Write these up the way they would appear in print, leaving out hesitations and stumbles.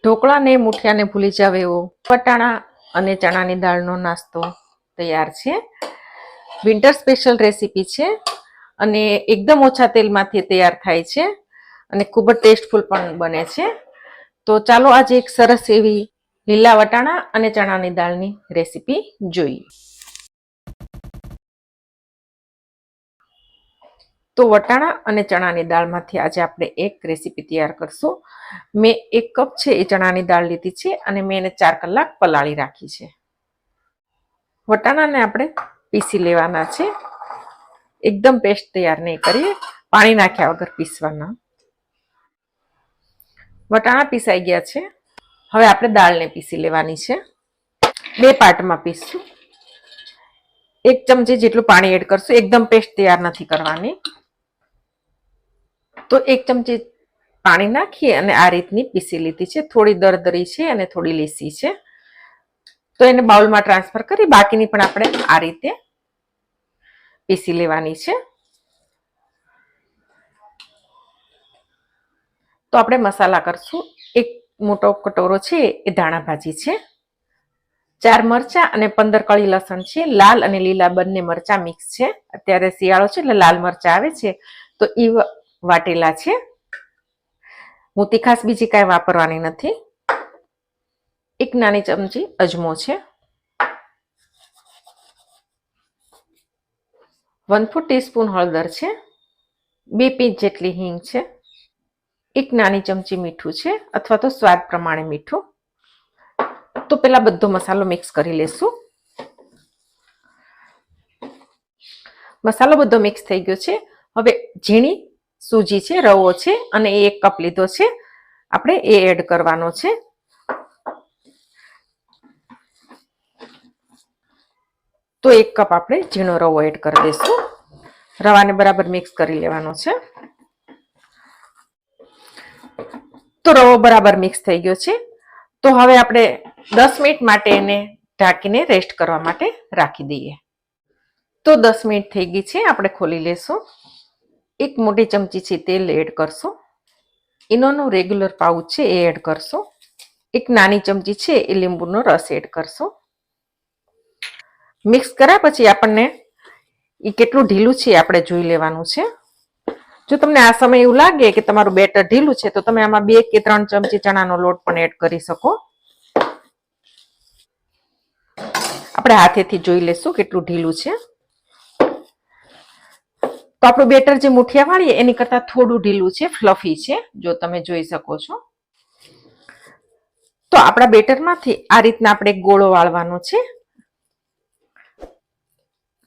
ઢોકળા ને મુઠિયાને ભૂલી જાવ એવો વટાણા અને ચણાની દાળનો નાસ્તો તૈયાર છે. વિન્ટર સ્પેશિયલ રેસીપી છે અને એકદમ ઓછા તેલમાંથી તૈયાર થાય છે અને ખૂબ જ ટેસ્ટફુલ પણ બને છે. તો ચાલો આજે એક સરસ એવી લીલા વટાણા અને ચણાની દાળની રેસીપી જોઈએ. તો વટાણા અને ચણાની દાળમાંથી આજે આપણે એક રેસીપી તૈયાર કરશું. મેં 1 કપ છે એ ચણાની દાળ લીધી છે અને મેં એને 4 કલાક પલાળી રાખી છે. વટાણાને આપણે પીસી લેવાના છે. એકદમ પેસ્ટ તૈયાર નહીં કરીએ, પાણી નાખ્યા વગર પીસવાના. વટાણા પીસાઈ ગયા છે. હવે આપણે દાળને પીસી લેવાની છે. 2 પાર્ટમાં પીસશું. 1 ચમચી જેટલું પાણી એડ કરશું. એકદમ પેસ્ટ તૈયાર નથી કરવાની. તો 1 ચમચી પાણી નાખી અને આ રીતની પીસી લીધી છે. થોડી દરદરી છે અને થોડી લીસી છે. તો એને બાઉલમાં ટ્રાન્સફર કરી બાકીની પણ આપણે આ રીતે પીસી લેવાની છે. તો આપણે મસાલા કરશું. 1 મોટો કટોરો છે એ ધાણા ભાજી છે, 4 મરચાં અને 15 કળી લસણ છે. લાલ અને લીલા બંને મરચાં મિક્સ છે. અત્યારે શિયાળો છે એટલે લાલ મરચાં આવે છે તો એ વાટેલા છે. હું તીખાશ બીજી કાંઈ વાપરવાની નથી. 1 નાની ચમચી અજમો છે, 1/4 ટીસ્પૂન હળદર છે, 2 પિંચ જેટલી હિંગ છે, 1 નાની ચમચી મીઠું છે અથવા તો સ્વાદ પ્રમાણે મીઠું. તો પેલા બધો મસાલો મિક્સ કરી લેશું. મસાલો બધો મિક્સ થઈ ગયો છે. હવે ઝીણી સૂજી છે, રવો છે અને એ 1 કપ લીધો છે. આપણે એ એડ કરવાનો છે. તો 1 કપ આપણે ઝીણો રવો એડ કરી દઈશું. રવાને બરાબર મિક્સ કરી લેવાનો છે. તો રવો બરાબર મિક્સ થઈ ગયો છે. તો હવે આપણે 10 મિનિટ માટે એને ઢાંકીને રેસ્ટ કરવા માટે રાખી દઈએ. તો 10 મિનિટ થઈ ગઈ છે. આપણે ખોલી લેશું. 1 મોટી ચમચી છે તેલ એડ કરશું. ઇનોનો રેગ્યુલર પાઉચ છે એ એડ કરશું. 1 નાની ચમચી છે એ લીંબુનો રસ એડ કરશું. મિક્સ કર્યા પછી આપણને એ કેટલું ઢીલું છે આપણે જોઈ લેવાનું છે. જો તમને આ સમયે એવું લાગે કે તમારું બેટર ઢીલું છે તો તમે આમાં 2 કે 3 ચમચી ચણાનો લોટ પણ એડ કરી શકો. આપણે હાથેથી જોઈ લેશું કેટલું ઢીલું છે. તો આપણું બેટર જે મુઠિયા વાળીએ એની કરતાં થોડું ઢીલું છે, ફ્લફી છે, જો તમે જોઈ શકો છો. તો આપણા બેટરમાંથી આ રીતના આપણે ગોળો વાળવાનો છે.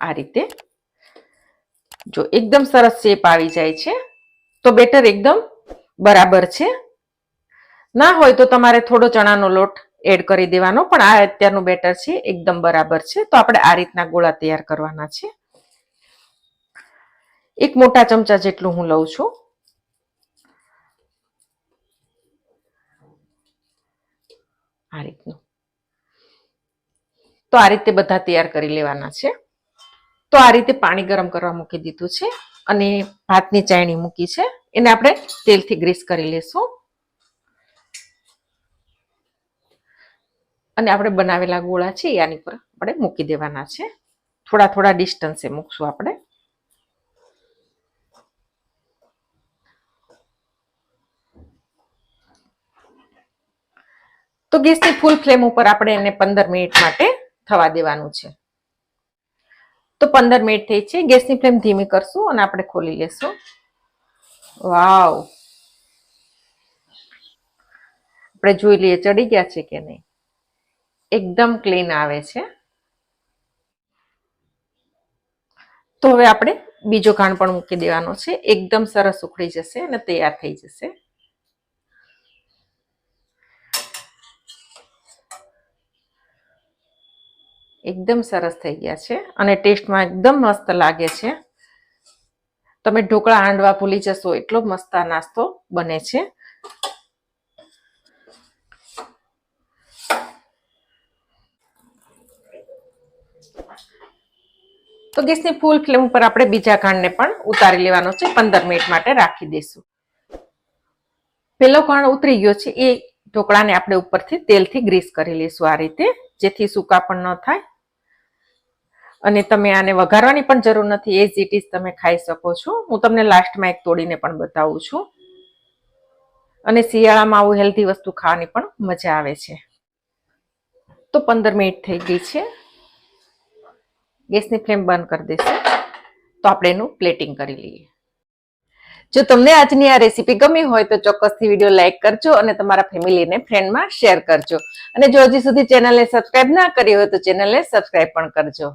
આ રીતે જો એકદમ સરસ શેપ આવી જાય છે તો બેટર એકદમ બરાબર છે. ના હોય તો તમારે થોડો ચણાનો લોટ એડ કરી દેવાનો, પણ આ અત્યારનું બેટર છે એકદમ બરાબર છે. તો આપણે આ રીતના ગોળા તૈયાર કરવાના છે. 1 મોટા ચમચા જેટલું હું લઉં છું. આ રીતનું. તો આ રીતે બધા તૈયાર કરી લેવાના છે. તો આ રીતે પાણી ગરમ કરવા મૂકી દીધું છે અને ભાતની ચાયણી મૂકી છે. એને આપણે તેલથી ગ્રીસ કરી લેશું અને આપણે બનાવેલા ગોળા છે આની પર આપણે મૂકી દેવાના છે. થોડા થોડા ડિસ્ટન્સે મૂકશું આપણે. તો ગેસની ફૂલ ફ્લેમ ઉપર આપણે એને 15 મિનિટ માટે થવા દેવાનું છે. તો 15 મિનિટ થઈ છે. ગેસની ફ્લેમ ધીમી કરશું અને આપણે ખોલી લેશું. વાવ, આપણે જોઈ લઈએ ચડી ગયા છે કે નહીં. એકદમ ક્લીન આવે છે. તો હવે આપણે બીજો ઘાણ પણ મૂકી દેવાનો છે. એકદમ સરસ ઉકળી જશે અને તૈયાર થઈ જશે. એકદમ સરસ થઈ ગયા છે અને ટેસ્ટમાં એકદમ મસ્ત લાગે છે. તમે ઢોકળા હાંડવા ભૂલી જશો એટલો મસ્ત આ નાસ્તો બને છે. તો ગેસની ફૂલ ફ્લેમ ઉપર આપણે બીજા ઘાણને પણ ઉતારી લેવાનો છે. 15 મિનિટ માટે રાખી દઈશું. પેલો ઘાણ ઉતરી ગયો છે એ ઢોકળાને આપણે ઉપરથી તેલથી ગ્રીસ કરી લઈશું આ રીતે, જેથી સૂકા પણ ન થાય. અને તમે આને વઘારવાની પણ જરૂર નથી, એઝ ઇટ ઇઝ તમે ખાઈ શકો છો. હું તમને લાસ્ટમાં એક તોડીને પણ બતાવું છું. અને શિયાળામાં આવું હેલ્ધી વસ્તુ ખાવાની પણ મજા આવે છે. તો 15 મિનિટ થઈ ગઈ છે. ગેસની ફ્લેમ બંધ કરી દઈશું. તો આપણે એનું પ્લેટિંગ કરી લઈએ. જો તમને આજની આ રેસીપી ગમી હોય તો ચોક્કસથી વિડીયો લાઈક કરજો અને તમારા ફેમિલીને ફ્રેન્ડમાં શેર કરજો. અને જો હજી સુધી ચેનલને સબસ્ક્રાઇબ ના કરી હોય તો ચેનલને સબસ્ક્રાઇબ પણ કરજો.